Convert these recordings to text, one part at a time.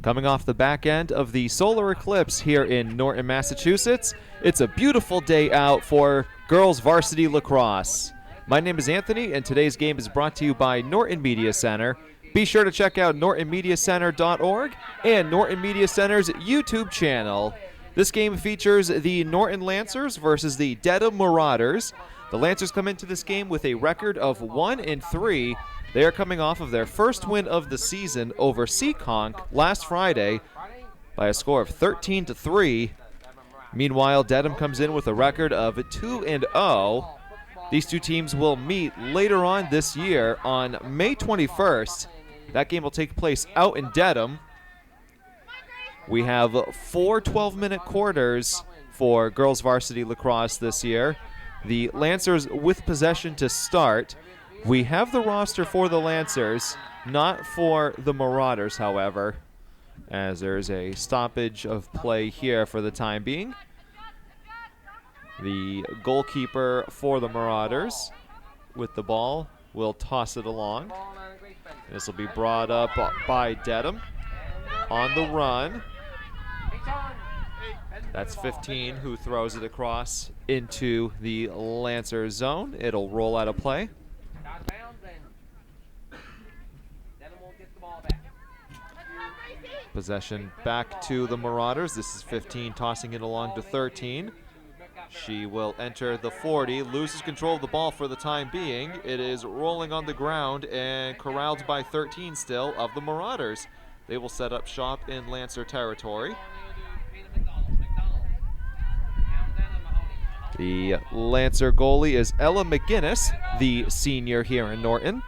Coming off the back end of the solar eclipse here in Norton, Massachusetts, it's a beautiful day out for girls varsity lacrosse. My name is Anthony, and today's game is brought to you by Norton Media Center. Be sure to check out nortonmediacenter.org and Norton Media Center's YouTube channel. This game features the Norton Lancers versus the Dedham Marauders. The Lancers come into this game with a record of 1-3. They are coming off of their first win of the season over Seekonk last Friday by a score of 13-3. Meanwhile, Dedham comes in with a record of 2-0. These two teams will meet later on this year on May 21st. That game will take place out in Dedham. We have 4 12-minute quarters for girls varsity lacrosse this year. The Lancers with possession to start. We have the roster for the Lancers, not for the Marauders, however, as there's a stoppage of play here for the time being. The goalkeeper for the Marauders with the ball will toss it along. This will be brought up by Dedham on the run. That's 15 who throws it across into the Lancer zone. It'll roll out of play. Possession back to the Marauders. This is 15 tossing it along to 13. She will enter the 40, loses control of the ball for the time being. It is rolling on the ground and corralled by 13 still of the Marauders. They will set up shop in Lancer territory. The Lancer goalie is Ella McGinnis, the senior here in Norton.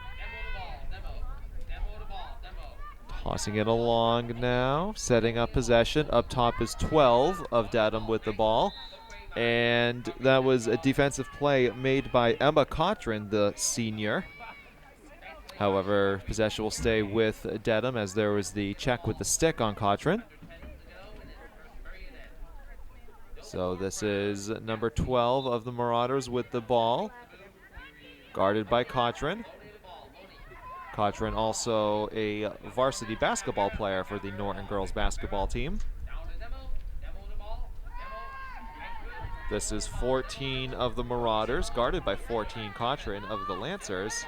Tossing it along now, setting up possession. Up top is 12 of Dedham with the ball. And that was a defensive play made by Emma Cottran, the senior. However, possession will stay with Dedham as there was the check with the stick on Cottran. So this is number 12 of the Marauders with the ball, guarded by Cottran. Cottran also a varsity basketball player for the Norton girls basketball team. This is 14 of the Marauders, guarded by 14 Cottran of the Lancers.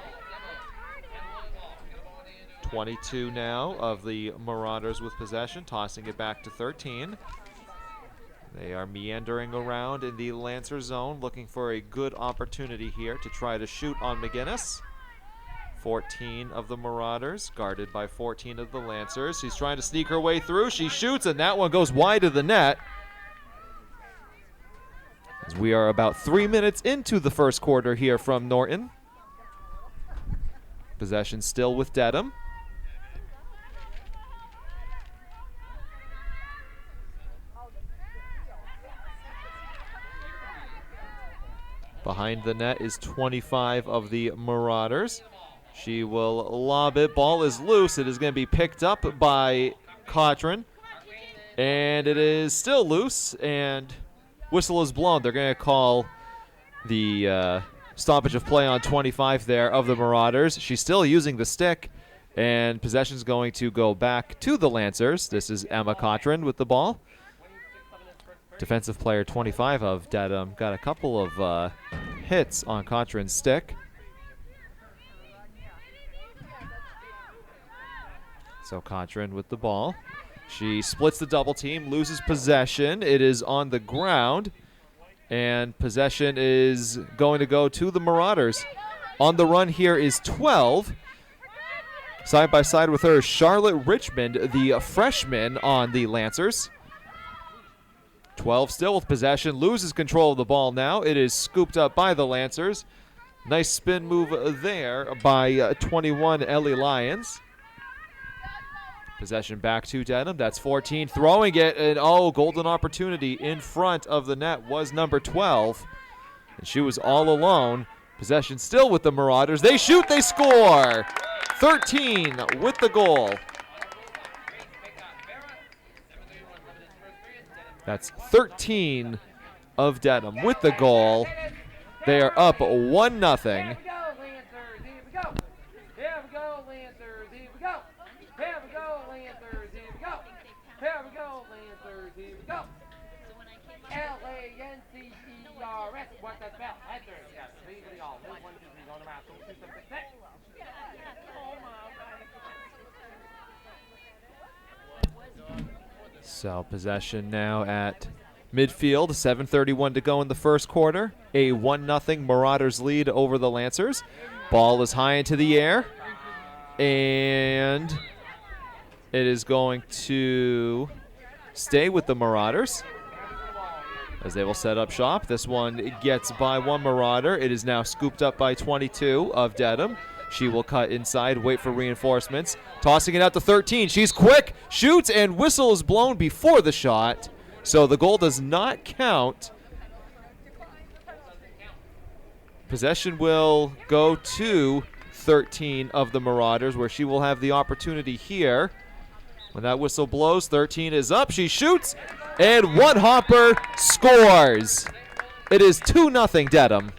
22 now of the Marauders with possession, tossing it back to 13. They are meandering around in the Lancer zone, looking for a good opportunity here to try to shoot on McGinnis. 14 of the Marauders, guarded by 14 of the Lancers. She's trying to sneak her way through. She shoots, and that one goes wide of the net. As we are about 3 minutes into the first quarter here from Norton. Possession still with Dedham. Behind the net is 25 of the Marauders. She will lob it. Ball is loose. It is going to be picked up by Cottran. And it is still loose, and whistle is blown. They're going to call the stoppage of play on 25 there of the Marauders. She's still using the stick, and possession is going to go back to the Lancers. This is Emma Cottran with the ball. Defensive player 25 of Dedham got a couple of hits on Cottran's stick. So Cottran with the ball. She splits the double team, loses possession. It is on the ground, and possession is going to go to the Marauders. On the run here is 12. Side by side with her is Charlotte Richmond, the freshman on the Lancers. 12 still with possession, loses control of the ball now. It is scooped up by the Lancers. Nice spin move there by 21 Ellie Lyons. Possession back to Dedham. That's 14 throwing it, and golden opportunity in front of the net was number 12. And she was all alone. Possession still with the Marauders. They shoot, they score. 13 with the goal. That's 13 of Dedham with the goal. They are up 1-0. What the spell? Lancers. Yes. Legally all. 1, 2, 3, going around. 2, 2, 7, 6. So possession now at midfield. 7:31 to go in the first quarter. A 1-0 Marauders lead over the Lancers. Ball is high into the air. And it is going to stay with the Marauders as they will set up shop. This one gets by one Marauder. It is now scooped up by 22 of Dedham. She will cut inside, wait for reinforcements. Tossing it out to 13. She's quick, shoots, and whistle is blown before the shot. So the goal does not count. Possession will go to 13 of the Marauders, where she will have the opportunity here. When that whistle blows, 13 is up. She shoots, and one hopper scores. It is 2-0 Dedham.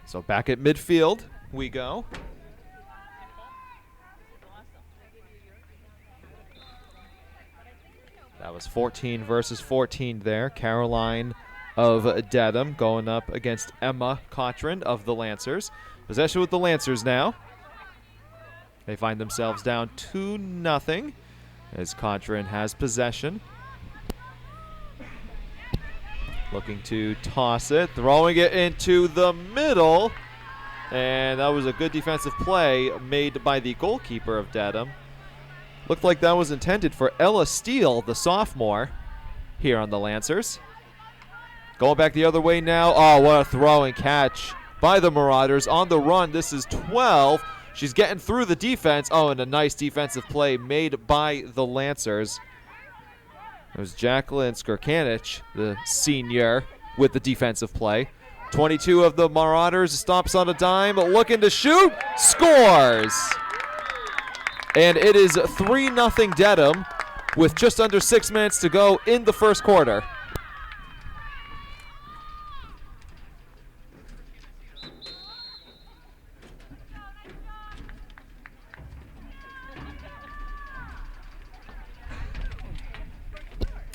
So back at midfield we go. That was 14 versus 14 there. Caroline of Dedham going up against Emma Cochran of the Lancers. Possession with the Lancers now. They find themselves down 2-0 as Cochran has possession. Looking to toss it, throwing it into the middle. And that was a good defensive play made by the goalkeeper of Dedham. Looked like that was intended for Ella Steele, the sophomore, here on the Lancers. Going back the other way now. Oh, what a throw and catch by the Marauders. On the run, this is 12. She's getting through the defense. Oh, and a nice defensive play made by the Lancers. It was Jacqueline Skirkanich, the senior, with the defensive play. 22 of the Marauders stops on a dime, looking to shoot, scores! And it is 3-0 Dedham with just under 6 minutes to go in the first quarter.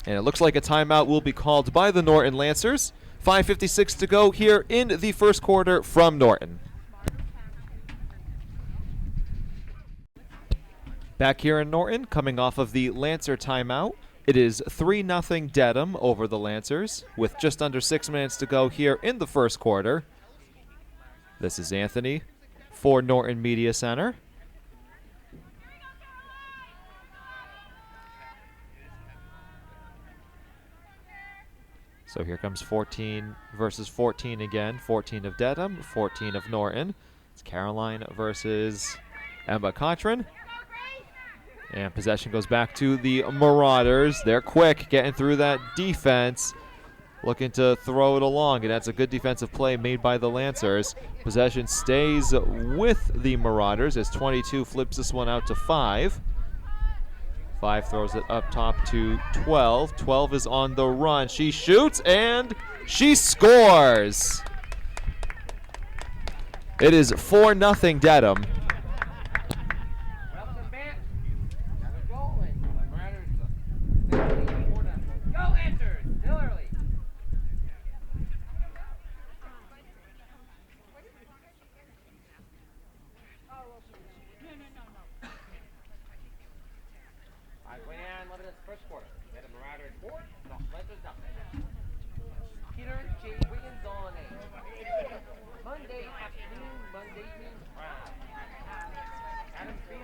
And it looks like a timeout will be called by the Norton Lancers. 5:56 to go here in the first quarter from Norton. Back here in Norton, coming off of the Lancer timeout, it is 3-0 Dedham over the Lancers with just under 6 minutes to go here in the first quarter. This is Anthony for Norton Media Center. So here comes 14 versus 14 again. 14 of Dedham, 14 of Norton. It's Caroline versus Emma Cochran. And possession goes back to the Marauders. They're quick, getting through that defense, looking to throw it along, and that's a good defensive play made by the Lancers. Possession stays with the Marauders as 22 flips this one out to 5. 5 throws it up top to 12. 12 is on the run. She shoots, and she scores. It is 4-0 Dedham.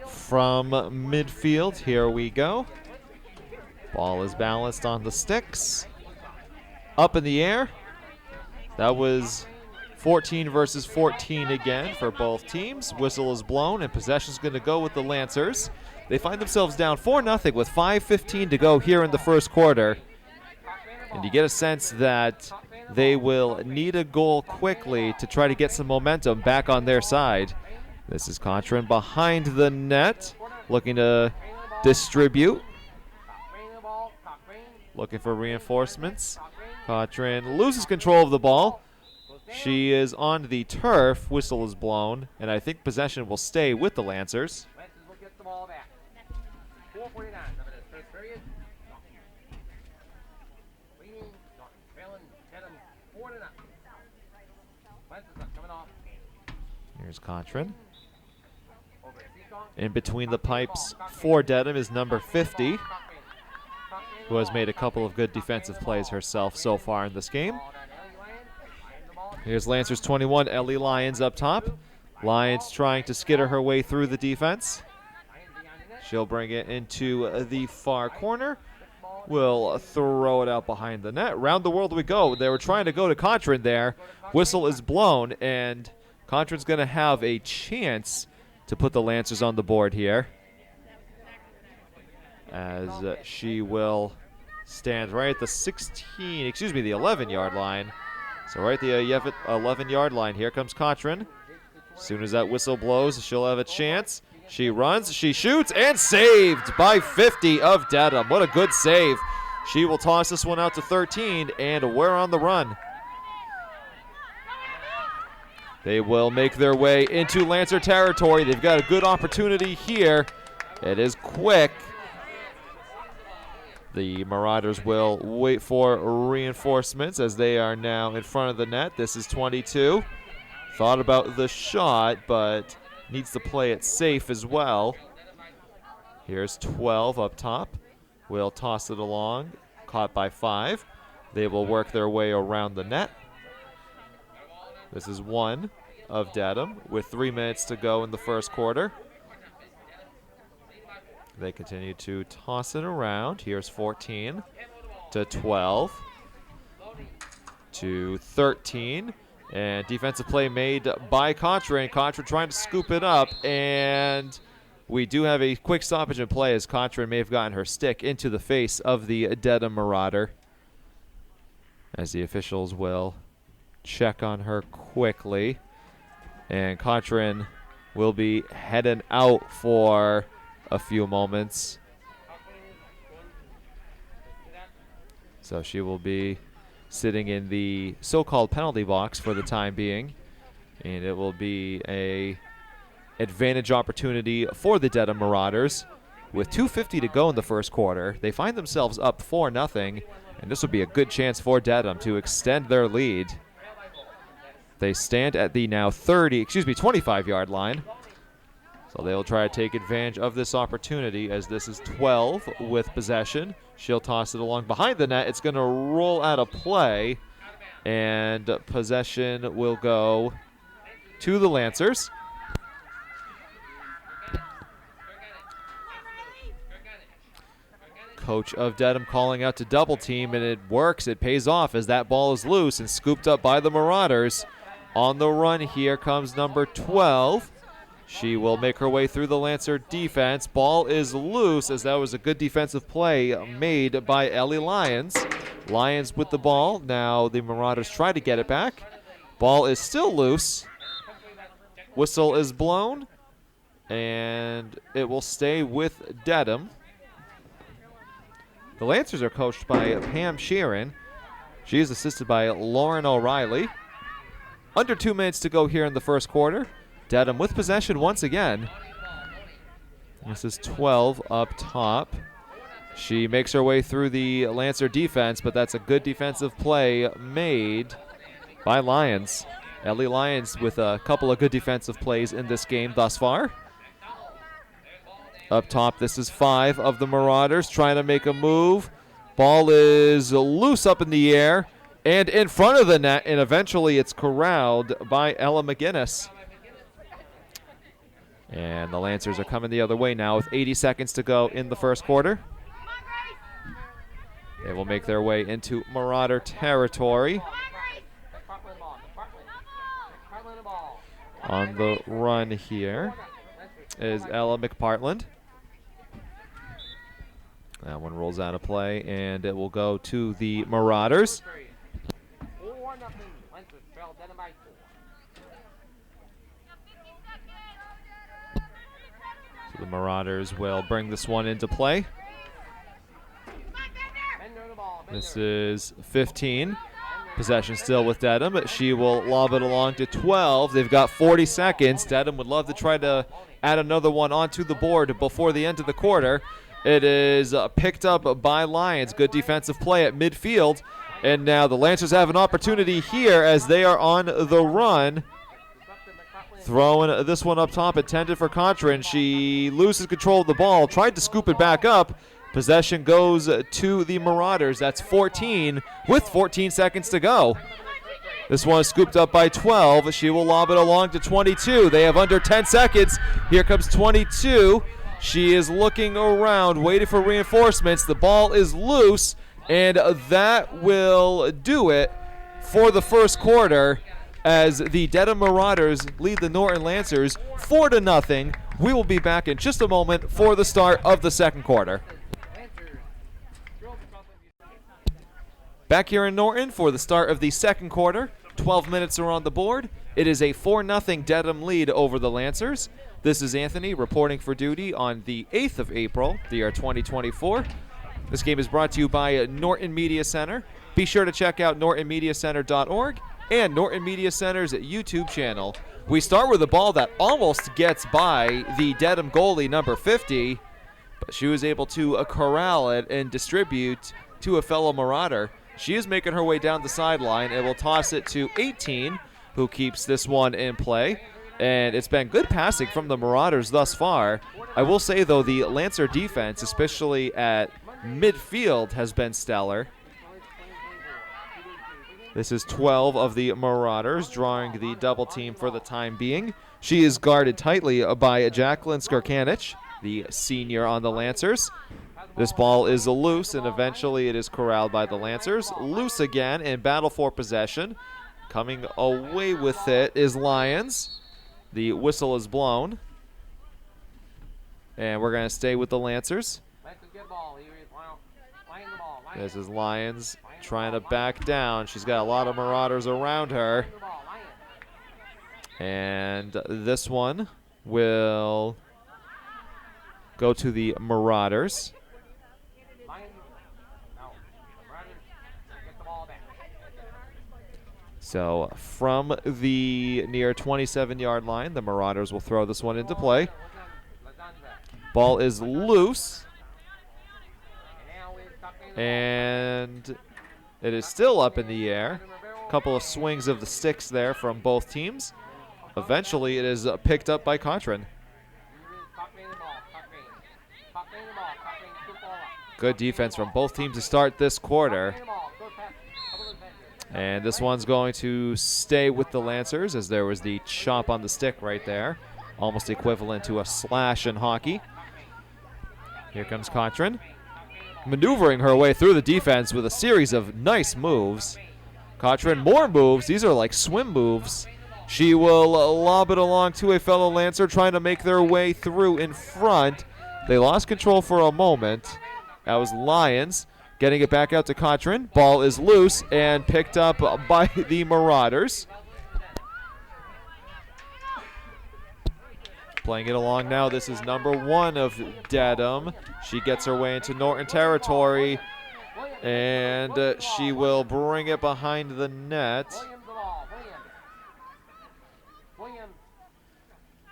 From midfield, here we go. Ball is balanced on the sticks. Up in the air. That was 14 versus 14 again for both teams. Whistle is blown, and possession is going to go with the Lancers. They find themselves down 4-0 with 5:15 to go here in the first quarter. And you get a sense that they will need a goal quickly to try to get some momentum back on their side. This is Cochran behind the net, looking to distribute. Looking for reinforcements. Cochran loses control of the ball. She is on the turf. Whistle is blown, and I think possession will stay with the Lancers. Lancers will get the ball back. 4:49 of this first period. Leading, Norton trailing, Dedham 4-0. Lancers are coming off. Here's Cochran. Over at Seesaw. In between the pipes for Dedham is number 50, who has made a couple of good defensive plays herself so far in this game. Here's Lancers 21, Ellie Lyons up top. Lyons trying to skitter her way through the defense. She'll bring it into the far corner. Will throw it out behind the net. Round the world we go. They were trying to go to Cochran there. Whistle is blown, and Cochran's going to have a chance to put the Lancers on the board here, as she will stand right at the 11-yard line. So right at the 11-yard line, here comes Cochran. As soon as that whistle blows, she'll have a chance. She runs, she shoots, and saved by 50 of Dedham. What a good save. She will toss this one out to 13, and we're on the run. They will make their way into Lancer territory. They've got a good opportunity here. It is quick. The Marauders will wait for reinforcements as they are now in front of the net. This is 22. Thought about the shot, but needs to play it safe as well. Here's 12 up top. Will toss it along. Caught by 5. They will work their way around the net. This is 1 of Dedham with 3 minutes to go in the first quarter. They continue to toss it around. Here's 14 to 12 to 13. And defensive play made by Cochran. Cochran trying to scoop it up. And we do have a quick stoppage in play as Cochran may have gotten her stick into the face of the Dedham Marauder, as the officials will check on her quickly. And Cochran will be heading out for a few moments. So she will be sitting in the so-called penalty box for the time being, and it will be a advantage opportunity for the Dedham Marauders. With 2:50 to go in the first quarter, they find themselves up 4-0, and this will be a good chance for Dedham to extend their lead. They stand at the now 25-yard line. So they'll try to take advantage of this opportunity, as this is 12 with possession. She'll toss it along behind the net. It's going to roll out of play, and possession will go to the Lancers. Coach of Dedham calling out to double team, and it works. It pays off as that ball is loose and scooped up by the Marauders. On the run here comes number 12. She will make her way through the Lancer defense. Ball is loose, as that was a good defensive play made by Ellie Lyons. Lyons with the ball. Now the Marauders try to get it back. Ball is still loose. Whistle is blown, and it will stay with Dedham. The Lancers are coached by Pam Sheeran. She is assisted by Lauren O'Reilly. Under 2 minutes to go here in the first quarter. Dedham with possession once again. This is 12 up top. She makes her way through the Lancer defense, but that's a good defensive play made by Lyons. Ellie Lyons with a couple of good defensive plays in this game thus far. Up top, this is 5 of the Marauders trying to make a move. Ball is loose up in the air and in front of the net, and eventually it's corralled by Ella McGinnis. And the Lancers are coming the other way now with 80 seconds to go in the first quarter. They will make their way into Marauder territory. On the run here is Ella McPartland. That one rolls out of play, and it will go to the Marauders. 4-0. Lancers trail Dedham by 4. the Marauders will bring this one into play. This is 15. Possession still with Dedham. She will lob it along to 12. They've got 40 seconds. Dedham would love to try to add another one onto the board before the end of the quarter. It is picked up by Lions. Good defensive play at midfield. And now the Lancers have an opportunity here as they are on the run. Throwing this one up top, intended for Contrin. She loses control of the ball, tried to scoop it back up. Possession goes to the Marauders. That's 14 with 14 seconds to go. This one is scooped up by 12. She will lob it along to 22. They have under 10 seconds. Here comes 22. She is looking around, waiting for reinforcements. The ball is loose, and that will do it for the first quarter as the Dedham Marauders lead the Norton Lancers 4-0. We will be back in just a moment for the start of the second quarter. Back here in Norton for the start of the second quarter. 12 minutes are on the board. It is a 4-0 Dedham lead over the Lancers. This is Anthony reporting for duty on the 8th of April, the year 2024. This game is brought to you by Norton Media Center. Be sure to check out nortonmediacenter.org and Norton Media Center's YouTube channel. We start with a ball that almost gets by the Dedham goalie, number 50, but she was able to corral it and distribute to a fellow Marauder. She is making her way down the sideline and will toss it to 18, who keeps this one in play. And it's been good passing from the Marauders thus far. I will say, though, the Lancer defense, especially at midfield, has been stellar. This is 12 of the Marauders drawing the double team for the time being. She is guarded tightly by Jacqueline Skarkanich, the senior on the Lancers. This ball is loose, and eventually it is corralled by the Lancers. Loose again in battle for possession. Coming away with it is Lions. The whistle is blown. And we're going to stay with the Lancers. This is Lions trying to back down. She's got a lot of Marauders around her. And this one will go to the Marauders. So from the near 27-yard line, the Marauders will throw this one into play. Ball is loose. And it is still up in the air. A couple of swings of the sticks there from both teams. Eventually, it is picked up by Contrin. Good defense from both teams to start this quarter. And this one's going to stay with the Lancers, as there was the chop on the stick right there. Almost equivalent to a slash in hockey. Here comes Contrin, maneuvering her way through the defense with a series of nice moves. Contrin, more moves. These are like swim moves. She will lob it along to a fellow Lancer, trying to make their way through in front. They lost control for a moment. That was Lions. Getting it back out to Contrin. Ball is loose and picked up by the Marauders. Playing it along now. This is number 1 of Dedham. She gets her way into Norton territory. And she will bring it behind the net.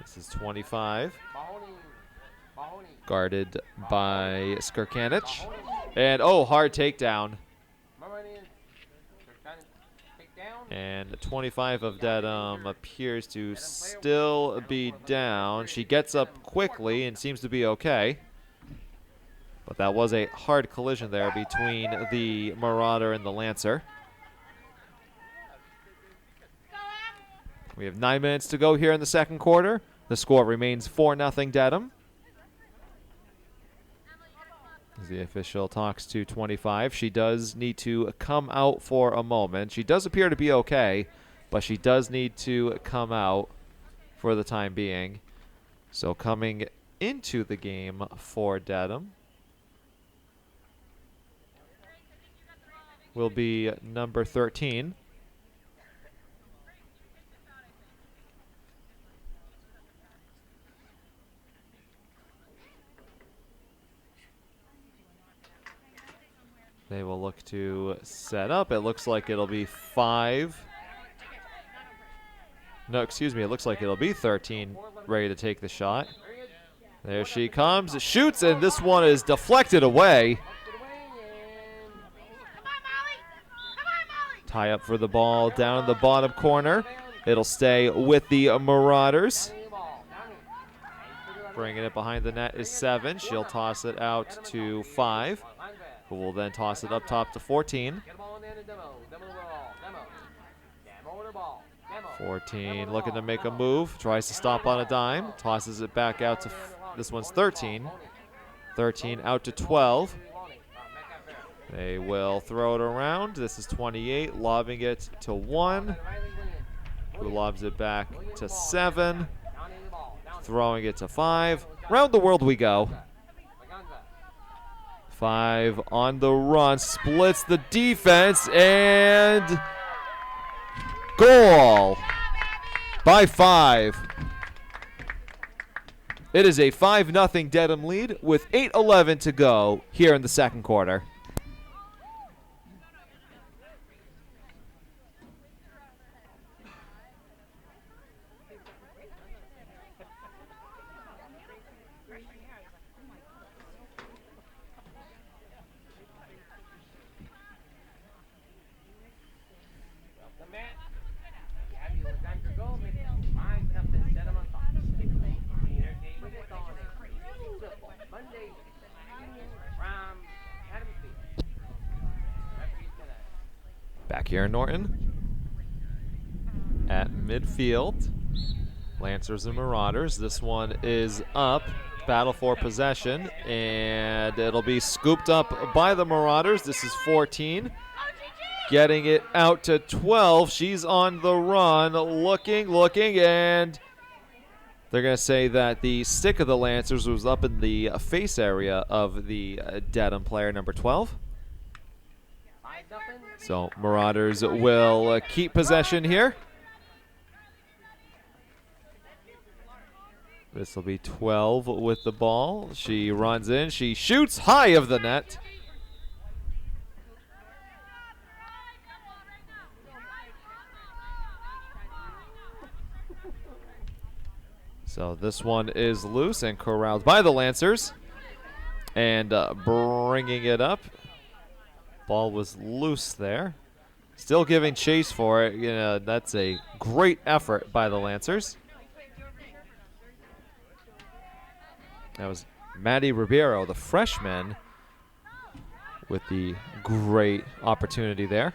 This is 25. Guarded by Skarkanich. And, oh, hard takedown. And 25 of Dedham appears to still be down. She gets up quickly and seems to be okay. But that was a hard collision there between the Marauder and the Lancer. We have 9 minutes to go here in the second quarter. The score remains 4-0 Dedham. As the official talks to 25. She does need to come out for a moment. She does appear to be okay, but she does need to come out for the time being. So coming into the game for Dedham will be number 13. They will look to set up. It looks like it'll be 5. No, excuse me. It looks like it'll be 13 ready to take the shot. There she comes, shoots, and this one is deflected away. Tie up for the ball down in the bottom corner. It'll stay with the Marauders. Bringing it behind the net is 7. She'll toss it out to 5, who will then toss it up top to 14. 14 looking to make a move, tries to stop on a dime, tosses it back out to, this one's 13. 13 out to 12. They will throw it around. This is 28, lobbing it to 1, who lobs it back to 7, throwing it to 5. Round the world we go. 5 on the run, splits the defense, and goal by 5. It is a 5-0 Dedham lead with 8:11 to go here in the second quarter. Back here in Norton at midfield, Lancers and Marauders. This one is up, battle for possession, and it'll be scooped up by the Marauders. This is 14, getting it out to 12. She's on the run, looking, and they're going to say that the stick of the Lancers was up in the face area of the Dedham player, number 12. So Marauders will keep possession here. This will be 12 with the ball. She runs in. She shoots high of the net. So this one is loose and corralled by the Lancers. And bringing it up. Ball was loose there. Still giving chase for it. You know, that's a great effort by the Lancers. That was Maddie Ribeiro, the freshman, with the great opportunity there.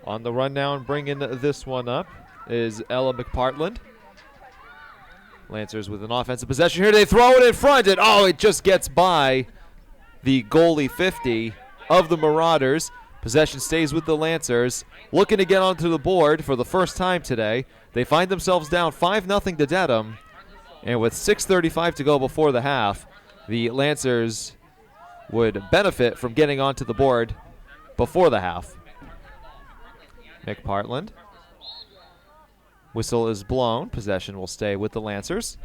On the run now and bringing this one up is Ella McPartland. Lancers with an offensive possession here. They throw it in front, and oh, it just gets by the goalie 50 of the Marauders. Possession stays with the Lancers. Looking to get onto the board for the first time today. They find themselves down 5-0 to Dedham. And with 6:35 to go before the half, the Lancers would benefit from getting onto the board before the half. McPartland. Whistle is blown. Possession will stay with the Lancers.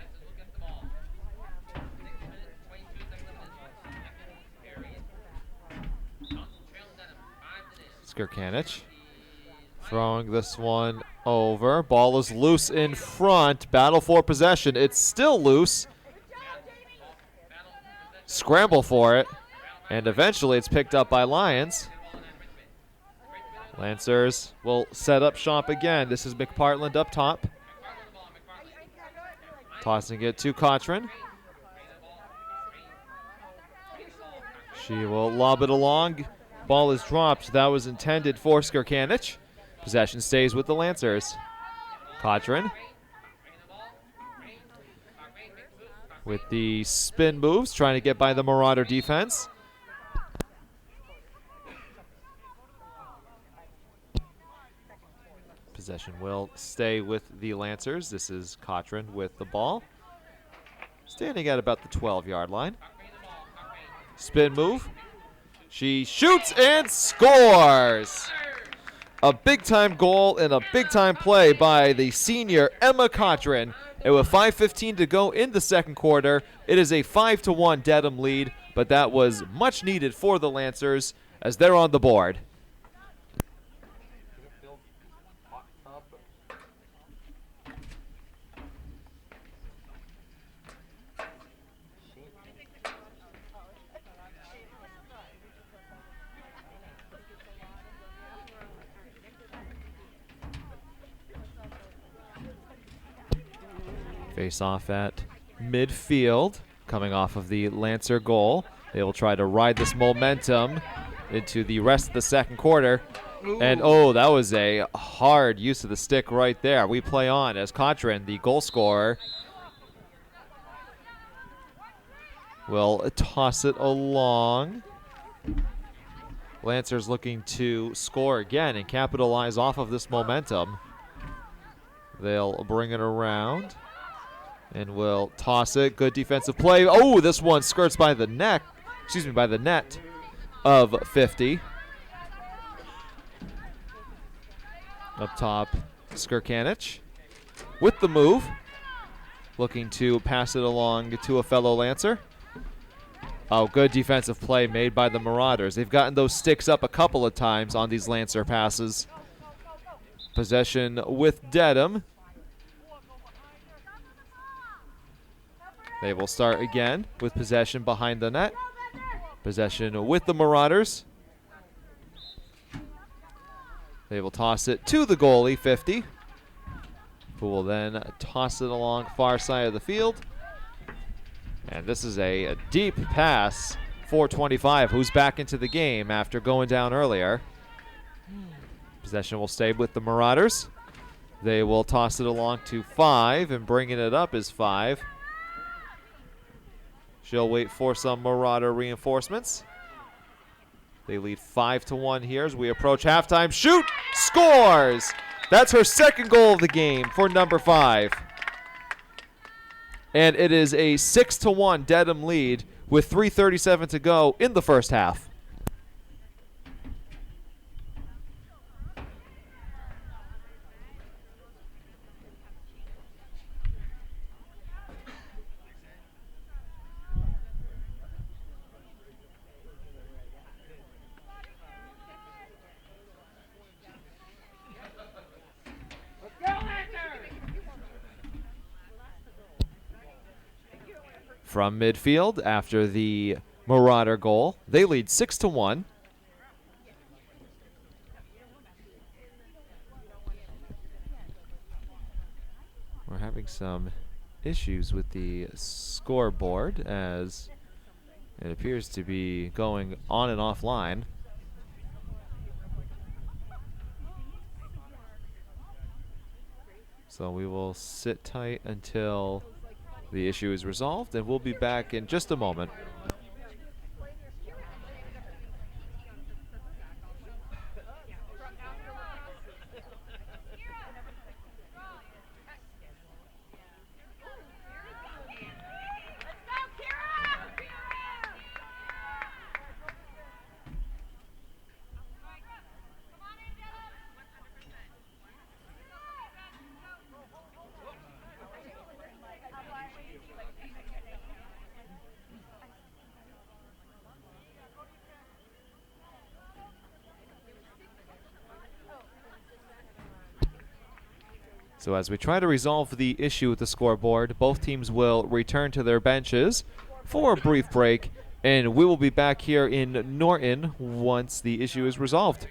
Skirkanich throwing this one over. Ball is loose in front. Battle for possession. It's still loose. Scramble for it. And eventually it's picked up by Lions. Lancers will set up shop again. This is McPartland up top. Tossing it to Cochran. She will lob it along. Ball is dropped. That was intended for Skirkanich. Possession stays with the Lancers. Cochran with the spin moves, trying to get by the Marauder defense. Possession will stay with the Lancers. This is Cochran with the ball. Standing at about the 12-yard line. Spin move. She shoots and scores. A big-time goal and a big-time play by the senior Emma Cochran. And with 5:15 to go in the second quarter, it is a 5-1 Dedham lead, but that was much needed for the Lancers as they're on the board. Face off at midfield, coming off of the Lancer goal. They will try to ride this momentum into the rest of the second quarter. Ooh. And oh, that was a hard use of the stick right there. We play on as Contrin, the goal scorer, will toss it along. Lancers looking to score again and capitalize off of this momentum. They'll bring it around and will toss it. Good defensive play. Oh, this one skirts by the neck. Excuse me, by the net of 50. Up top, Skirkanich with the move, looking to pass it along to a fellow Lancer. Oh, good defensive play made by the Marauders. They've gotten those sticks up a couple of times on these Lancer passes. Possession with Dedham. They will start again with possession behind the net. Possession with the Marauders. They will toss it to the goalie, 50, who will then toss it along far side of the field. And this is a deep pass for 25, who's back into the game after going down earlier. Possession will stay with the Marauders. They will toss it along to 5, and bringing it up is 5. She'll wait for some Marauder reinforcements. They lead 5-1 here as we approach halftime. Shoot! Scores! That's her second goal of the game for number 5. And it is a 6-1 Dedham lead with 3:37 to go in the first half. From midfield after the Marauder goal, they lead 6-1. We're having some issues with the scoreboard as it appears to be going on and offline. So we will sit tight until the issue is resolved, and we'll be back in just a moment. So as we try to resolve the issue with the scoreboard, both teams will return to their benches for a brief break, and we will be back here in Norton once the issue is resolved.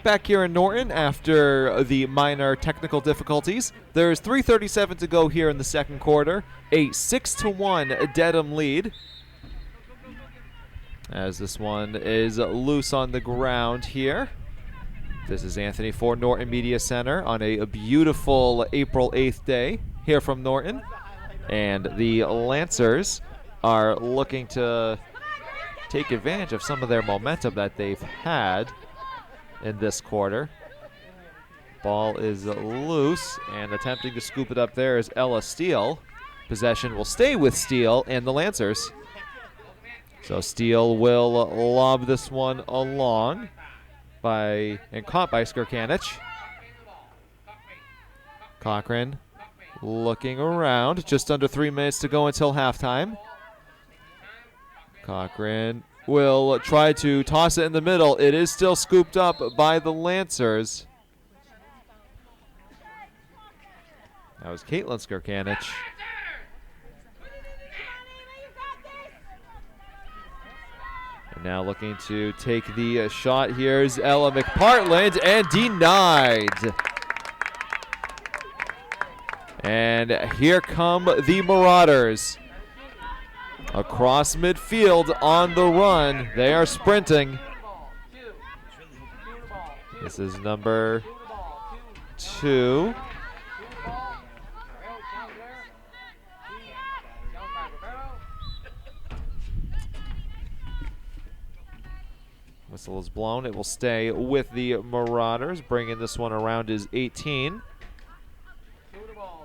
Back here in Norton after the minor technical difficulties. There's 3:37 to go here in the second quarter. A 6-1 Dedham lead, as this one is loose on the ground here. This is Anthony for Norton Media Center on a beautiful April 8th day here from Norton. And the Lancers are looking to take advantage of some of their momentum that they've had in this quarter. Ball is loose, and attempting to scoop it up there is Ella Steele. Possession will stay with Steele and the Lancers. So Steele will lob this one along. And caught by Skirkanich. Cochran looking around. Just under 3 minutes to go until halftime. Cochran will try to toss it in the middle. It is still scooped up by the Lancers. That was Caitlin Skirkanich. And now looking to take the shot. Here's Ella McPartland, and denied. And here come the Marauders. Across midfield on the run. They are sprinting. This is number 2. Whistle is blown. It will stay with the Marauders. Bringing this one around is 18.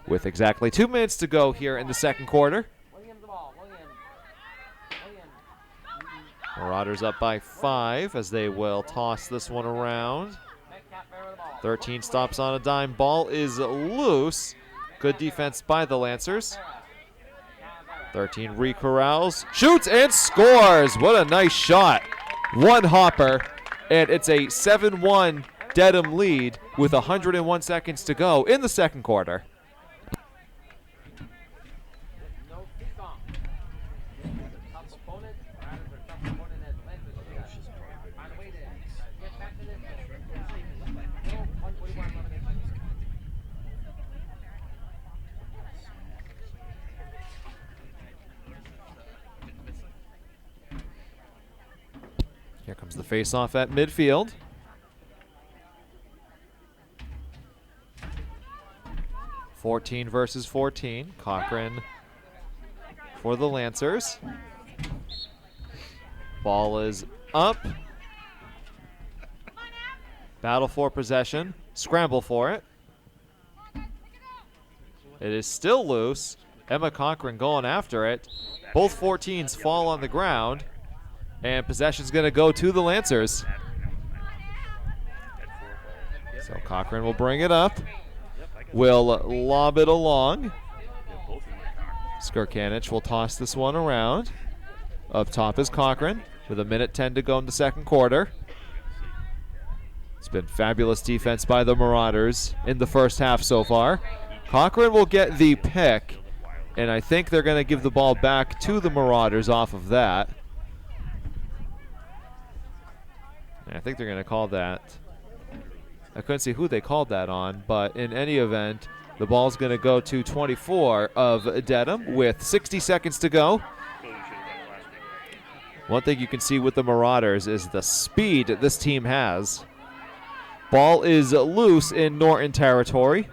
With exactly 2 minutes to go here in the second quarter. Marauders up by 5 as they will toss this one around. 13 stops on a dime. Ball is loose. Good defense by the Lancers. 13 re-corrals, shoots and scores. What a nice shot. One hopper, and it's a 7-1 Dedham lead with 101 seconds to go in the second quarter. Here comes the face-off at midfield. (14 versus 14). Cochran for the Lancers. Ball is up. Battle for possession. Scramble for it. It is still loose. Emma Cochran going after it. Both 14s fall on the ground. And possession's going to go to the Lancers. So Cochran will bring it up. Will lob it along. Skirkanich will toss this one around. Up top is Cochran with 1:10 to go in the second quarter. It's been fabulous defense by the Marauders in the first half so far. Cochran will get the pick, and I think they're going to give the ball back to the Marauders off of that. I think they're going to call that. I couldn't see who they called that on, but in any event, the ball's going to go to 24 of Dedham with 60 seconds to go. One thing you can see with the Marauders is the speed this team has. Ball is loose in Norton territory.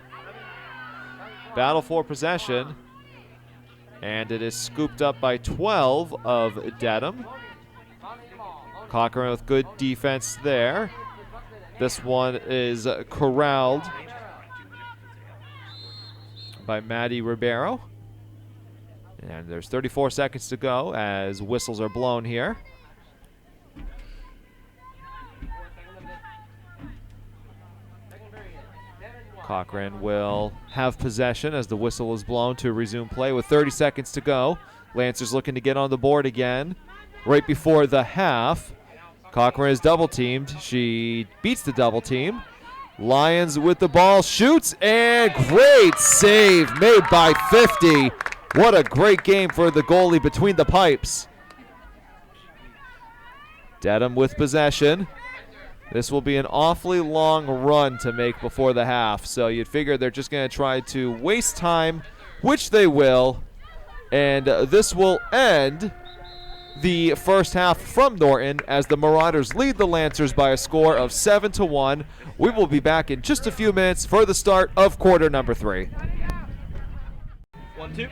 Battle for possession. And it is scooped up by 12 of Dedham. Cochran with good defense there. This one is corralled by Maddie Ribeiro. And there's 34 seconds to go as whistles are blown here. Cochran will have possession as the whistle is blown to resume play with 30 seconds to go. Lancers looking to get on the board again. Right before the half, Cochran is double teamed. She beats the double team. Lions with the ball, shoots, and great save made by 50. What a great game for the goalie between the pipes. Dedham with possession. This will be an awfully long run to make before the half, so you'd figure they're just going to try to waste time, which they will, and this will end the first half from Norton as the Marauders lead the Lancers by a score of 7-1. We will be back in just a few minutes for the start of quarter number 3. 1-2.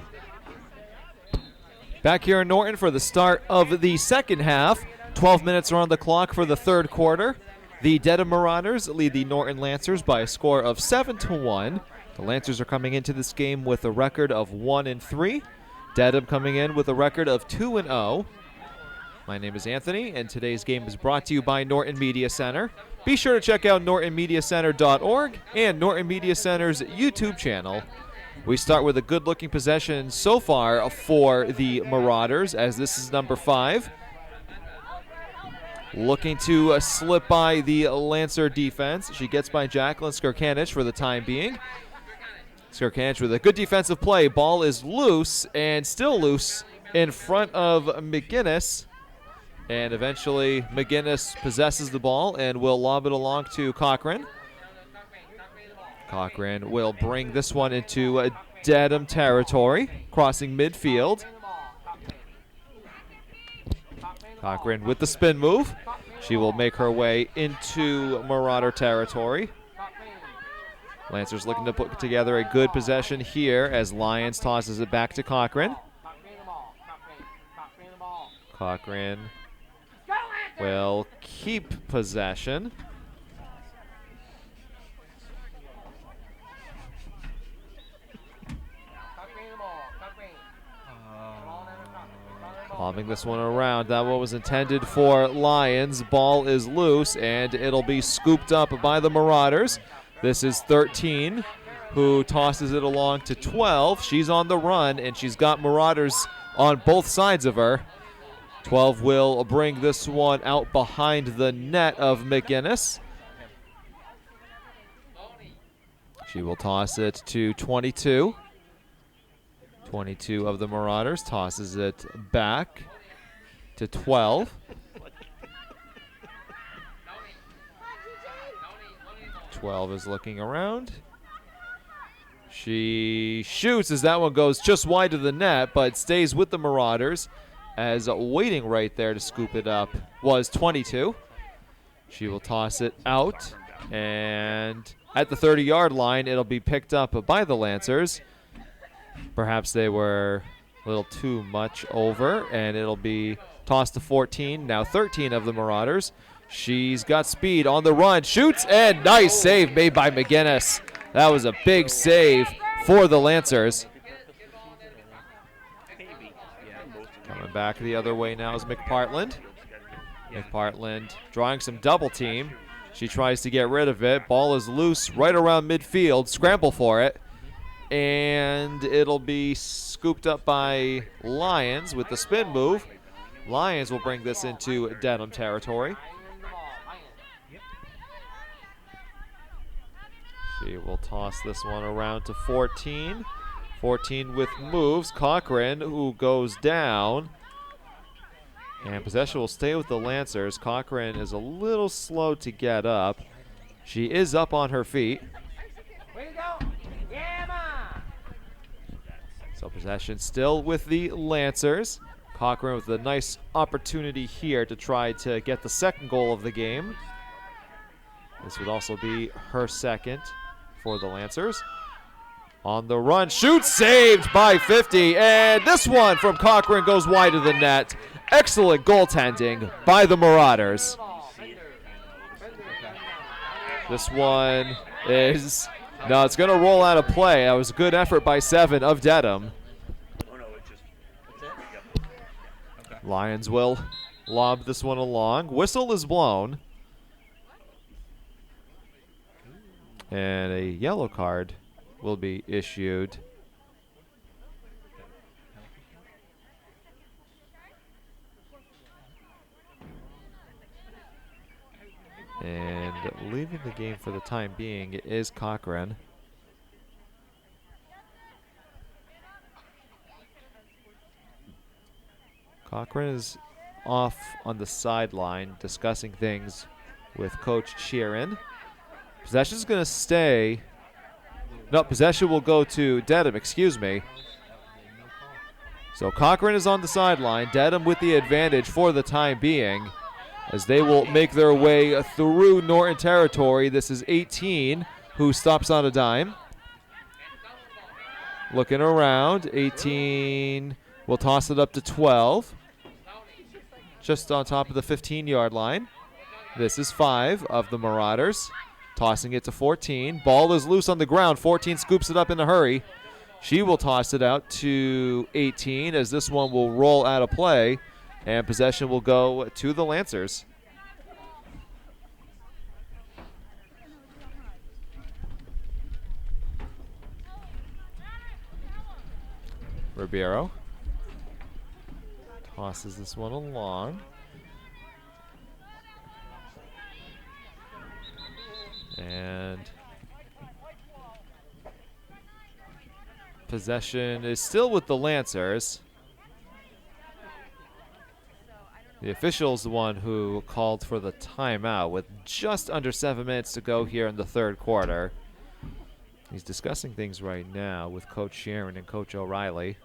Back here in Norton for the start of the second half. 12 minutes are on the clock for the third quarter. The Dedham Marauders lead the Norton Lancers by a score of 7-1. The Lancers are coming into this game with a record of 1-3. Dedham coming in with a record of 2-0. My name is Anthony, and today's game is brought to you by Norton Media Center. Be sure to check out NortonMediaCenter.org and Norton Media Center's YouTube channel. We start with a good-looking possession so far for the Marauders, as this is number 5. Looking to slip by the Lancer defense. She gets by Jacqueline Skirkanich for the time being. Skirkanich with a good defensive play. Ball is loose and still loose in front of McGinnis. And eventually McGinnis possesses the ball and will lob it along to Cochran. Cochran will bring this one into Dedham territory, crossing midfield. Cochran with the spin move. She will make her way into Marauder territory. Lancers looking to put together a good possession here as Lions tosses it back to Cochran. Cochran will keep possession. Lobbing this one around. That one was intended for Lions. Ball is loose, and it'll be scooped up by the Marauders. This is 13, who tosses it along to 12. She's on the run, and she's got Marauders on both sides of her. 12 will bring this one out behind the net of McGinnis. She will toss it to 22. 22 of the Marauders tosses it back to 12. 12 is looking around. She shoots as that one goes just wide of the net, but stays with the Marauders, as waiting right there to scoop it up was 22. She will toss it out, and at the 30-yard line, it'll be picked up by the Lancers. Perhaps they were a little too much over, and it'll be tossed to 14, now 13 of the Marauders. She's got speed on the run, shoots, and nice save made by McGinnis. That was a big save for the Lancers. Coming back the other way now is McPartland. McPartland drawing some double team. She tries to get rid of it. Ball is loose right around midfield. Scramble for it. And it'll be scooped up by Lions with the spin move. Lions will bring this into Dedham territory. She will toss this one around to 14. 14 with moves. Cochran, who goes down. And possession will stay with the Lancers. Cochran is a little slow to get up. She is up on her feet. Way to go. Yeah, man. So possession still with the Lancers. Cochran with a nice opportunity here to try to get the second goal of the game. This would also be her second for the Lancers. On the run, shoots, saved by 50, and this one from Cochran goes wide of the net. Excellent goaltending by the Marauders. This one is, no, it's going to roll out of play. That was a good effort by 7 of Dedham. Lions will lob this one along. Whistle is blown. And a yellow card will be issued. And leaving the game for the time being is Cochran. Cochran is off on the sideline discussing things with Coach Sheeran. Possession is going to stay. No, possession will go to Dedham, excuse me. So Cochran is on the sideline. Dedham with the advantage for the time being, as they will make their way through Norton territory. This is 18, who stops on a dime. Looking around, 18 will toss it up to 12. Just on top of the 15-yard line. This is 5 of the Marauders. Tossing it to 14. Ball is loose on the ground. 14 scoops it up in a hurry. She will toss it out to 18 as this one will roll out of play. And possession will go to the Lancers. Ribeiro tosses this one along. And possession is still with the Lancers. The official's the one who called for the timeout with just under 7 minutes to go here in the third quarter. He's discussing things right now with Coach Sharon and Coach O'Reilly.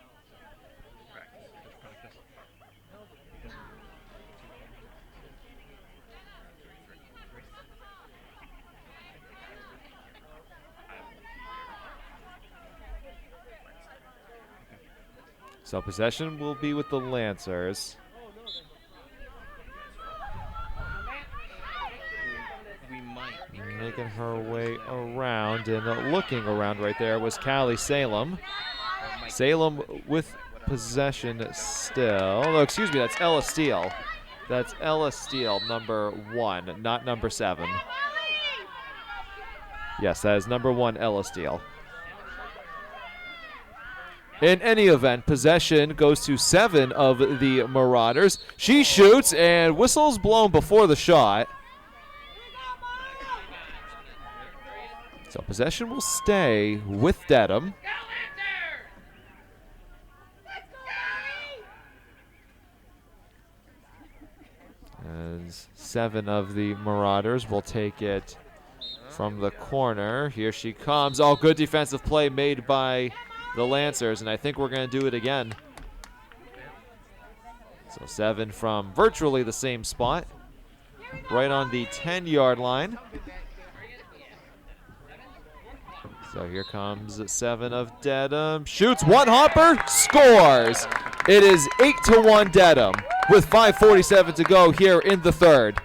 So possession will be with the Lancers. Making her way around and looking around right there was Callie Salem. Salem with possession still. Oh, excuse me, that's Ella Steele. That's Ella Steele, number 1, not number 7. Yes, that is number 1, Ella Steele. In any event, possession goes to 7 of the Marauders. She shoots and whistles blown before the shot. So possession will stay with Dedham. As 7 of the Marauders will take it from the corner. Here she comes. Oh, good defensive play made by the Lancers, and I think we're going to do it again. So 7 from virtually the same spot, right on the 10-yard line. So here comes 7 of Dedham. Shoots, one hopper, scores. It is 8-1 Dedham with 5:47 to go here in the third.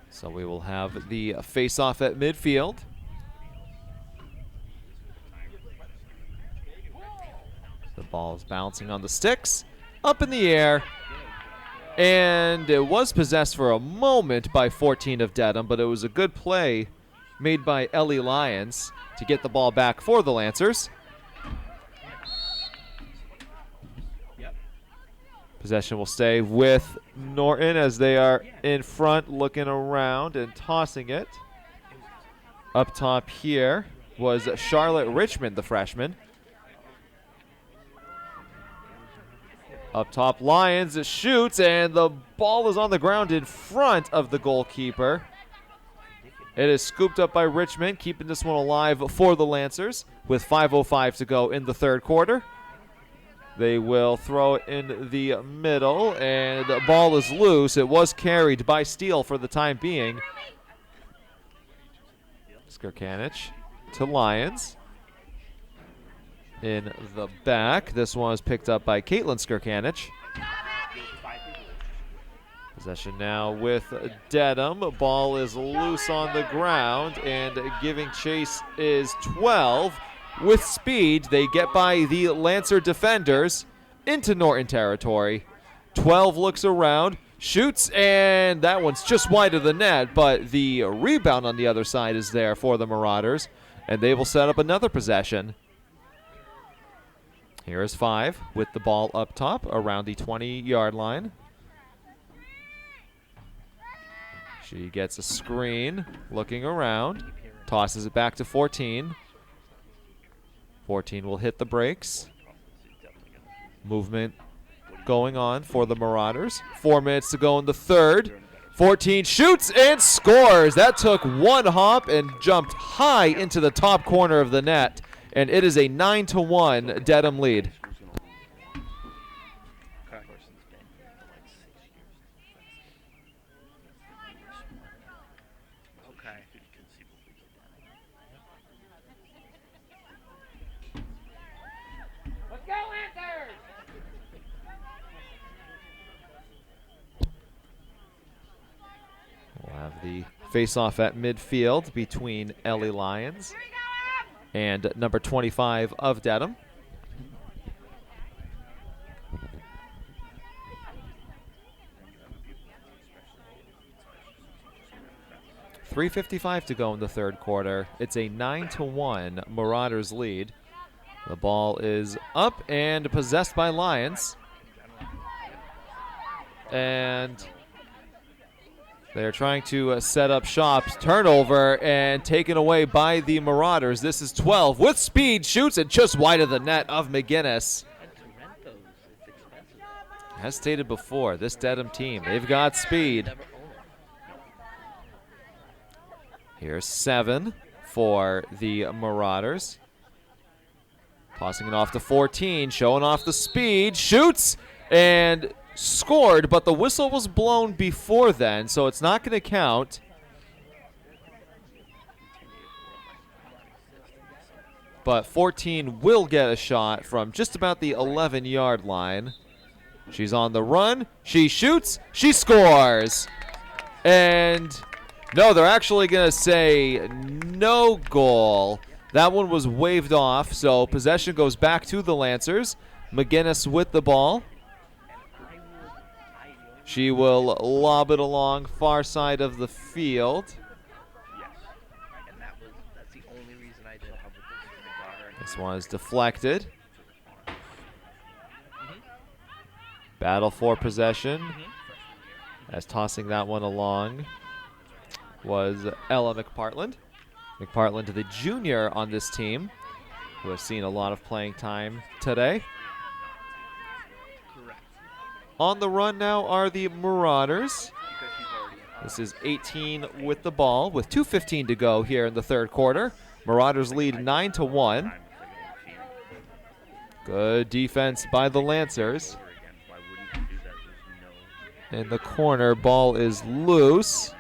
So we will have the face-off at midfield. The ball is bouncing on the sticks, up in the air, and it was possessed for a moment by 14 of Dedham, but it was a good play made by Ellie Lyons to get the ball back for the Lancers. Possession will stay with Norton as they are in front looking around and tossing it. Up top here was Charlotte Richmond, the freshman. Up top, Lions shoots, and the ball is on the ground in front of the goalkeeper. It is scooped up by Richmond, keeping this one alive for the Lancers with 5:05 to go in the third quarter. They will throw it in the middle, and the ball is loose. It was carried by Steele for the time being. Skirkanich to Lions. In the back, this one is picked up by Caitlin Skirkanich. Possession now with Dedham. Ball is loose on the ground, and giving chase is 12. With speed, they get by the Lancer defenders into Norton territory. 12 looks around, shoots, and that one's just wide of the net, but the rebound on the other side is there for the Marauders, and they will set up another possession. Here is 5 with the ball up top around the 20-yard line. She gets a screen, looking around, tosses it back to 14. 14 will hit the brakes. Movement going on for the Marauders. 4 minutes to go in the third. 14 shoots and scores. That took one hop and jumped high into the top corner of the net. And it is a 9-1 Dedham lead. Face off at midfield between Ellie Lyons and number 25 of Dedham. .355 to go in the third quarter. It's a 9-1 Marauders lead. The ball is up and possessed by Lions. And they're trying to set up shop. Turnover and taken away by the Marauders. This is 12 with speed. Shoots it just wide of the net of McGinnis. As stated before, this Dedham team, they've got speed. Here's 7 for the Marauders. Tossing it off to 14, showing off the speed. Shoots and scored, but the whistle was blown before then, so it's not going to count. But 14 will get a shot from just about the 11-yard line. She's on the run. She shoots. She scores. And no, they're actually going to say no goal. That one was waved off, so possession goes back to the Lancers. McGinnis with the ball. She will lob it along far side of the field. Yes, and that's the only reason I did help with this. This one is deflected. Battle for possession. As tossing that one along was Ella McPartland. McPartland, the junior on this team, who has seen a lot of playing time today. On the run now are the Marauders. This is 18 with the ball, with 2:15 to go here in the third quarter. Marauders lead 9-1. Good defense by the Lancers. In the corner, ball is loose.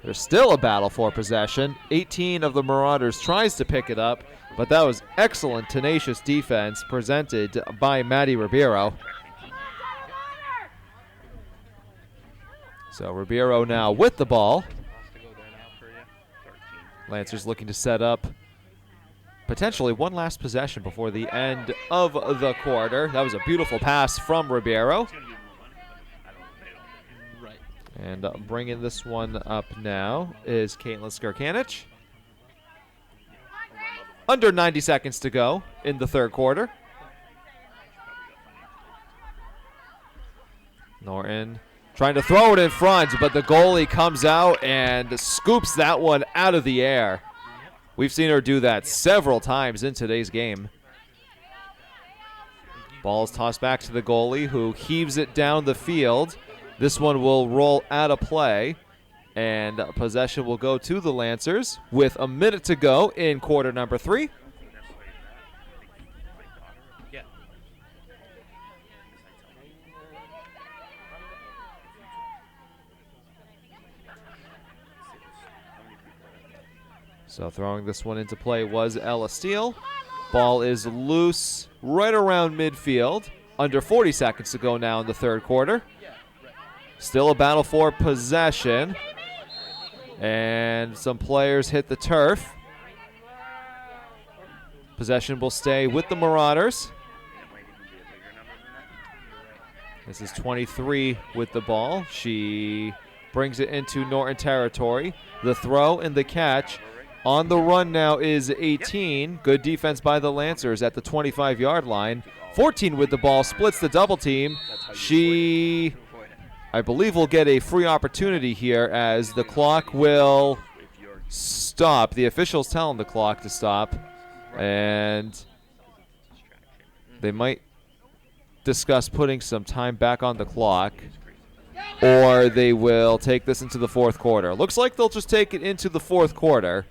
There's still a battle for possession. 18 of the Marauders tries to pick it up, but that was excellent, tenacious defense presented by Maddie Ribeiro. So Ribeiro now with the ball. Lancers looking to set up potentially one last possession before the end of the quarter. That was a beautiful pass from Ribeiro. And bringing this one up now is Caitlin Skirkanich. Under 90 seconds to go in the third quarter. Norton trying to throw it in front, but the goalie comes out and scoops that one out of the air. We've seen her do that several times in today's game. Ball's tossed back to the goalie, who heaves it down the field. This one will roll out of play, and possession will go to the Lancers with a minute to go in quarter number 3. So throwing this one into play was Ella Steele. Ball is loose right around midfield. Under 40 seconds to go now in the third quarter. Still a battle for possession. And some players hit the turf. Possession will stay with the Marauders. This is 23 with the ball. She brings it into Norton territory. The throw and the catch. On the run now is 18. Good defense by the Lancers at the 25-yard line. 14 with the ball, splits the double team. She, I believe, will get a free opportunity here as the clock will stop. The officials telling the clock to stop. And they might discuss putting some time back on the clock, or they will take this into the fourth quarter. Looks like they'll just take it into the fourth quarter.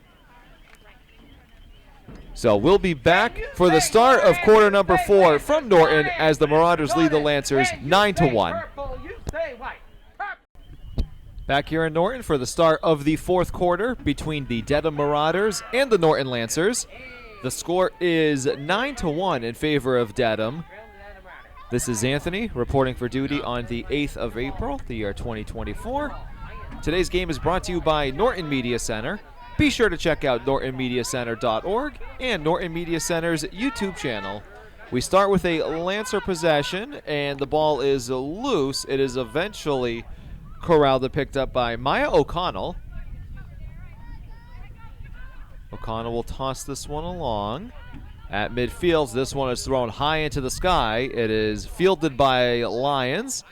So we'll be back for the start of quarter number 4 from Norton as the Marauders lead the Lancers 9-1. Back here in Norton for the start of the fourth quarter between the Dedham Marauders and the Norton Lancers. The score is 9-1 in favor of Dedham. This is Anthony reporting for duty on the 8th of April, the year 2024. Today's game is brought to you by Norton Media Center. Be sure to check out nortonmediacenter.org and Norton Media Center's YouTube channel. We start with a Lancer possession, and the ball is loose. It is eventually corralled and picked up by Maya O'Connell. O'Connell will toss this one along. At midfield, this one is thrown high into the sky. It is fielded by Lyons.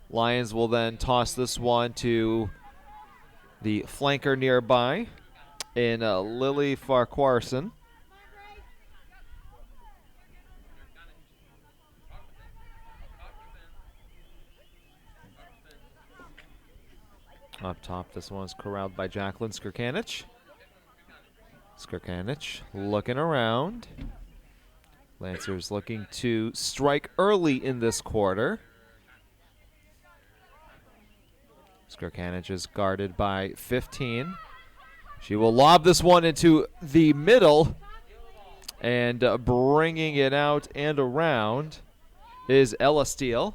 Lyons will then toss this one to the flanker nearby in Lily Farquharson. Up top, this one is corralled by Jacqueline Skirkanich. Skirkanich looking around. Lancers looking to strike early in this quarter. Skirkanich is guarded by 15. She will lob this one into the middle, and bringing it out and around is Ella Steele.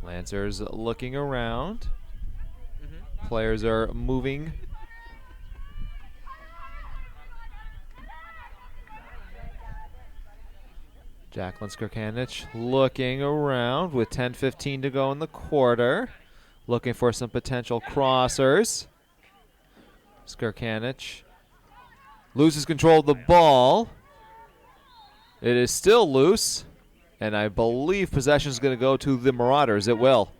Lancers looking around. Players are moving. Jacqueline Skirkanich looking around with 10:15 to go in the quarter. Looking for some potential crossers. Skirkanich loses control of the ball. It is still loose, and I believe possession is going to go to the Marauders. It will.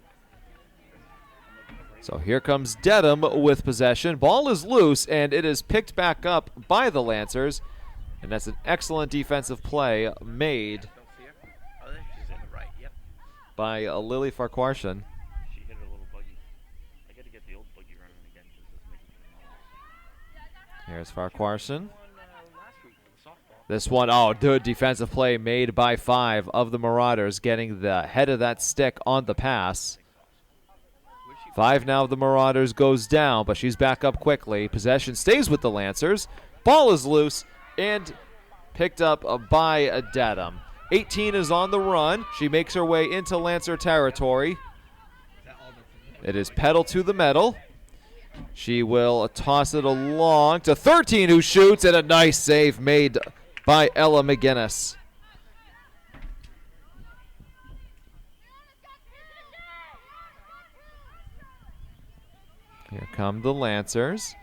So here comes Dedham with possession. Ball is loose, and it is picked back up by the Lancers. And that's an excellent defensive play made by Lily Farquharson. She hit her little buggy. I got to get the old buggy running again because it's making me Here's Farquharson. This one, oh, good defensive play made by 5 of the Marauders, getting the head of that stick on the pass. 5 now of the Marauders goes down, but she's back up quickly. Possession stays with the Lancers. Ball is loose and picked up by Dedham. 18 is on the run. She makes her way into Lancer territory. It is pedal to the metal. She will toss it along to 13, who shoots, and a nice save made by Ella McGinnis. Here come the Lancers.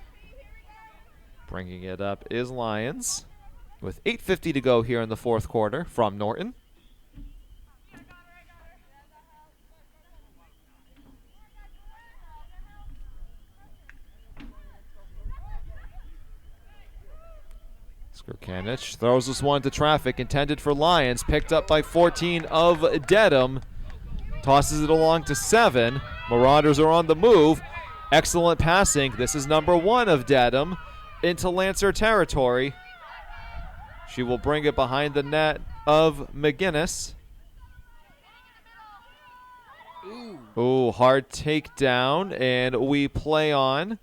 Bringing it up is Lyons with 8:50 to go here in the fourth quarter from Norton. Skirkanich throws this one to traffic, intended for Lyons, picked up by 14 of Dedham. Tosses it along to 7. Marauders are on the move. Excellent passing. This is number 1 of Dedham into Lancer territory. She will bring it behind the net of McGinnis. Ooh, hard takedown, and we play on.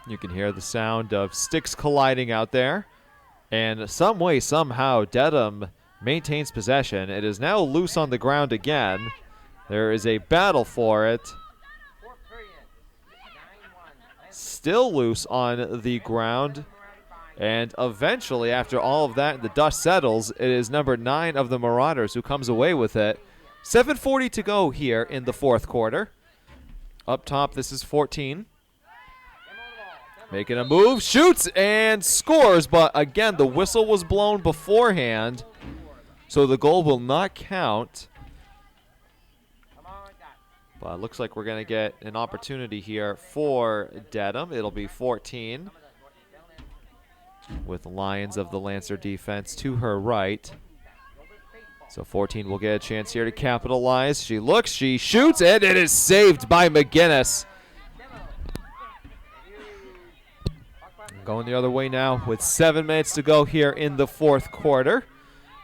You can hear the sound of sticks colliding out there. And some way, somehow, Dedham maintains possession. It is now loose on the ground again. There is a battle for it. Still loose on the ground. And eventually, after all of that, the dust settles. It is number 9 of the Marauders who comes away with it. 7:40 to go here in the fourth quarter. Up top, this is 14. Making a move, shoots, and scores. But again, the whistle was blown beforehand, so the goal will not count. But it looks like we're going to get an opportunity here for Dedham. It'll be 14 with Lyons of the Lancer defense to her right. So 14 will get a chance here to capitalize. She looks, she shoots, and it is saved by McGinnis. Going the other way now with 7 minutes to go here in the fourth quarter.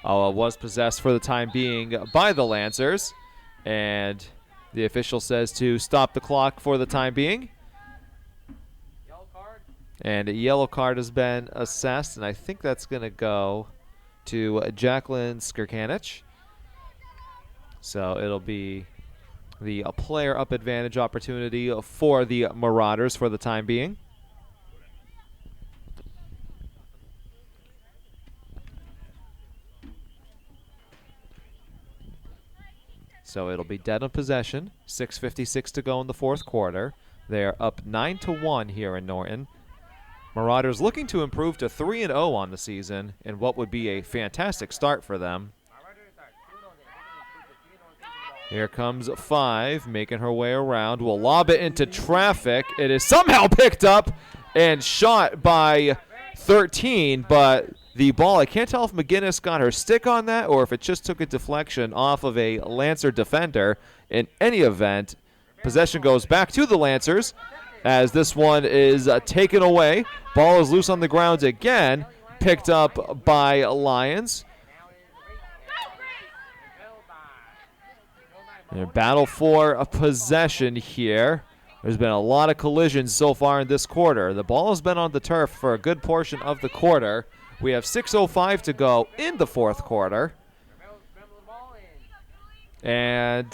Was possessed for the time being by the Lancers. And the official says to stop the clock for the time being. Yellow card. And a yellow card has been assessed, and I think that's going to go to Jacqueline Skirkanich. So it'll be the player up advantage opportunity for the Marauders for the time being. So it'll be Dedham possession, 6:56 to go in the fourth quarter. They are up 9-1 here in Norton. Marauders looking to improve to 3-0 on the season in what would be a fantastic start for them. Here comes 5, making her way around. Will lob it into traffic. It is somehow picked up and shot by 13, but the ball, I can't tell if McGinnis got her stick on that or if it just took a deflection off of a Lancer defender. In any event, possession goes back to the Lancers as this one is taken away. Ball is loose on the ground again, picked up by Lions. Their battle for a possession here. There's been a lot of collisions so far in this quarter. The ball has been on the turf for a good portion of the quarter. We have 6:05 to go in the fourth quarter. And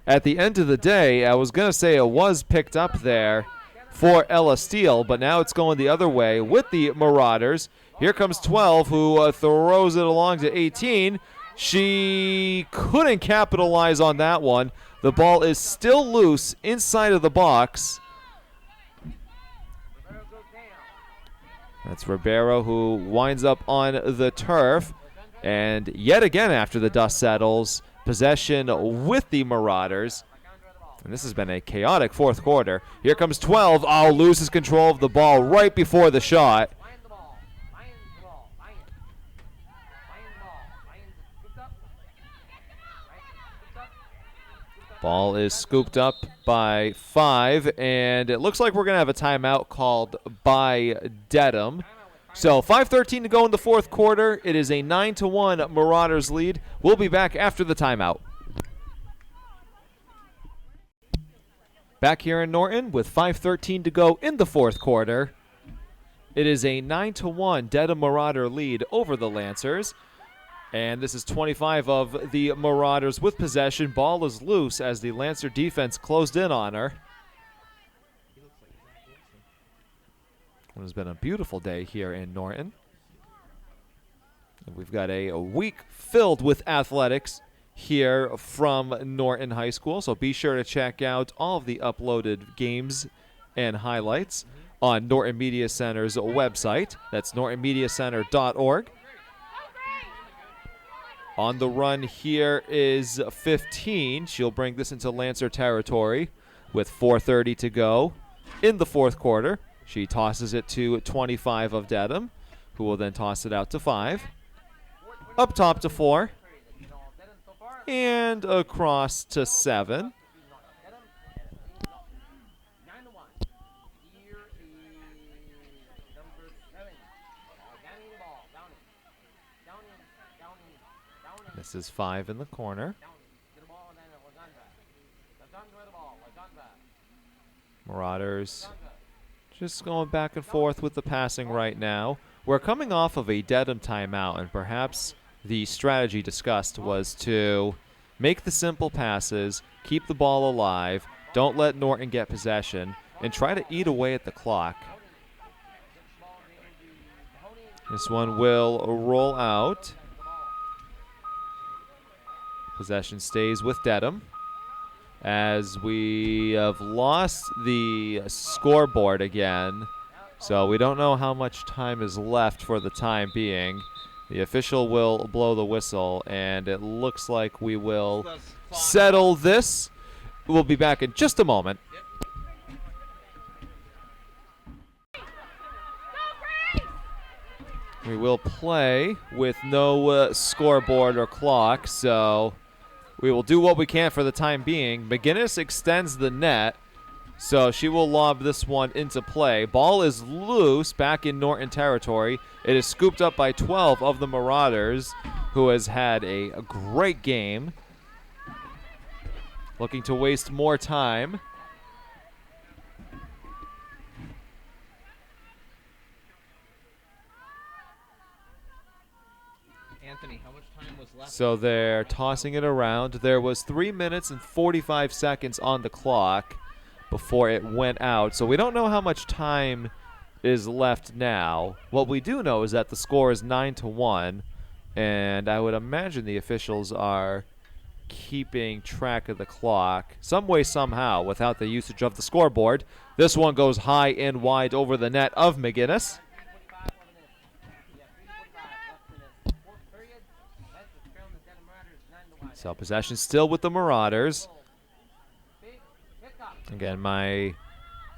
at the end of the day, I was going to say it was picked up there for Ella Steele, but now it's going the other way with the Marauders. Here comes 12, who throws it along to 18. She couldn't capitalize on that one. The ball is still loose inside of the box. That's Ribeiro who winds up on the turf. And yet again, after the dust settles, possession with the Marauders. And this has been a chaotic fourth quarter. Here comes 12. Oh, loses control of the ball right before the shot. Ball is scooped up by 5, and it looks like we're going to have a timeout called by Dedham. So 5:13 to go in the fourth quarter. It is a 9-1 Marauders lead. We'll be back after the timeout. Back here in Norton with 5:13 to go in the fourth quarter. It is a 9-1 Dedham Marauder lead over the Lancers. And this is 25 of the Marauders with possession. Ball is loose as the Lancer defense closed in on her. It has been a beautiful day here in Norton. And we've got a week filled with athletics here from Norton High School. So be sure to check out all of the uploaded games and highlights on Norton Media Center's website. That's nortonmediacenter.org. On the run here is 15. She'll bring this into Lancer territory with 4:30 to go in the fourth quarter. She tosses it to 25 of Dedham, who will then toss it out to 5. Up top to 4. And across to 7. This is 5 in the corner. Marauders just going back and forth with the passing right now. We're coming off of a Dedham timeout, and perhaps the strategy discussed was to make the simple passes, keep the ball alive, don't let Norton get possession, and try to eat away at the clock. This one will roll out. Possession stays with Dedham as we have lost the scoreboard again. So we don't know how much time is left for the time being. The official will blow the whistle, and it looks like we will settle this. We'll be back in just a moment. We will play with no scoreboard or clock, so we will do what we can for the time being. McGinnis extends the net, so she will lob this one into play. Ball is loose back in Norton territory. It is scooped up by 12 of the Marauders, who has had a great game. Looking to waste more time. Anthony, how much time was left? So they're tossing it around. There was 3 minutes and 45 seconds on the clock before it went out. So we don't know how much time is left now. What we do know is that the score is 9-1, and I would imagine the officials are keeping track of the clock some way, somehow, without the usage of the scoreboard. This one goes high and wide over the net of McGinnis. So possession still with the Marauders. Again, my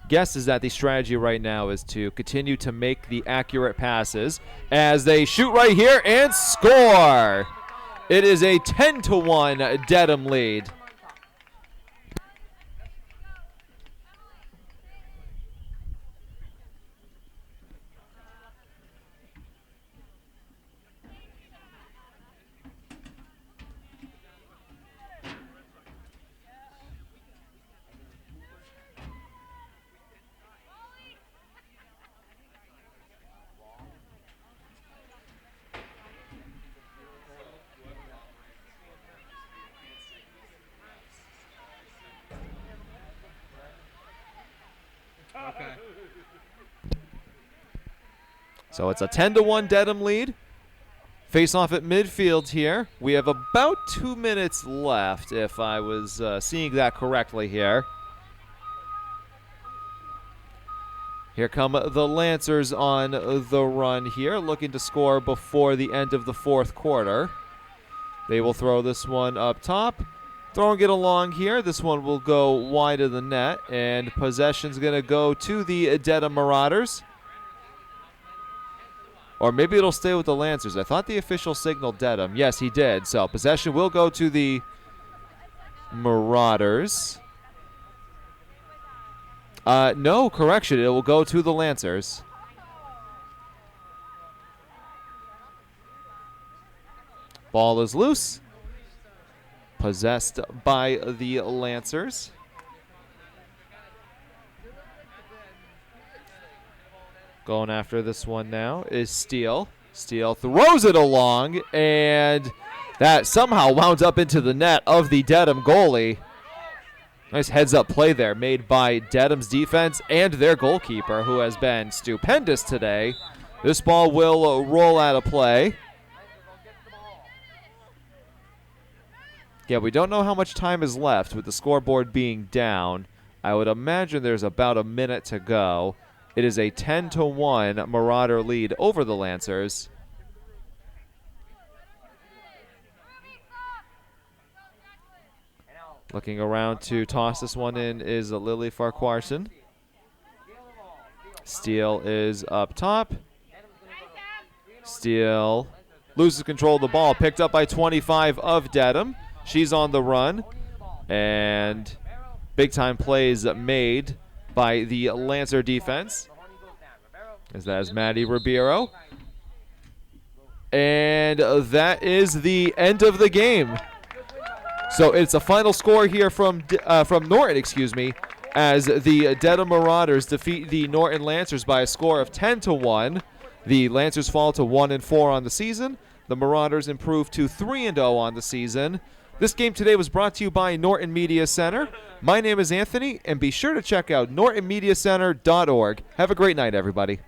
guess is that the strategy right now is to continue to make the accurate passes as they shoot right here and score. It is a 10-1 Dedham lead. Okay. So it's a 10-1 Dedham lead. Face off at midfield here. We have about 2 minutes left, if I was seeing that correctly here. Here come the Lancers on the run here, looking to score before the end of the fourth quarter. They will throw this one up top. Throwing it along here. This one will go wide of the net, and possession's going to go to the Dedham Marauders. Or maybe it'll stay with the Lancers. I thought the official signaled Dedham. Yes, he did. So possession will go to the Marauders. No, correction. It will go to the Lancers. Ball is loose. Possessed by the Lancers. Going after this one now is Steele. Steele throws it along, and that somehow wound up into the net of the Dedham goalie. Nice heads-up play there made by Dedham's defense and their goalkeeper, who has been stupendous today. This ball will roll out of play. Yeah, we don't know how much time is left with the scoreboard being down. I would imagine there's about a minute to go. It is a 10-1 Marauder lead over the Lancers. Looking around to toss this one in is Lily Farquharson. Steele is up top. Steele loses control of the ball, picked up by 25 of Dedham. She's on the run, and big-time plays made by the Lancer defense. As that is Maddie Ribeiro. And that is the end of the game. So it's a final score here from Norton, as the Dedham Marauders defeat the Norton Lancers by a score of 10-1. The Lancers fall to 1-4 on the season. The Marauders improve to 3-0 on the season. This game today was brought to you by Norton Media Center. My name is Anthony, and be sure to check out nortonmediacenter.org. Have a great night, everybody.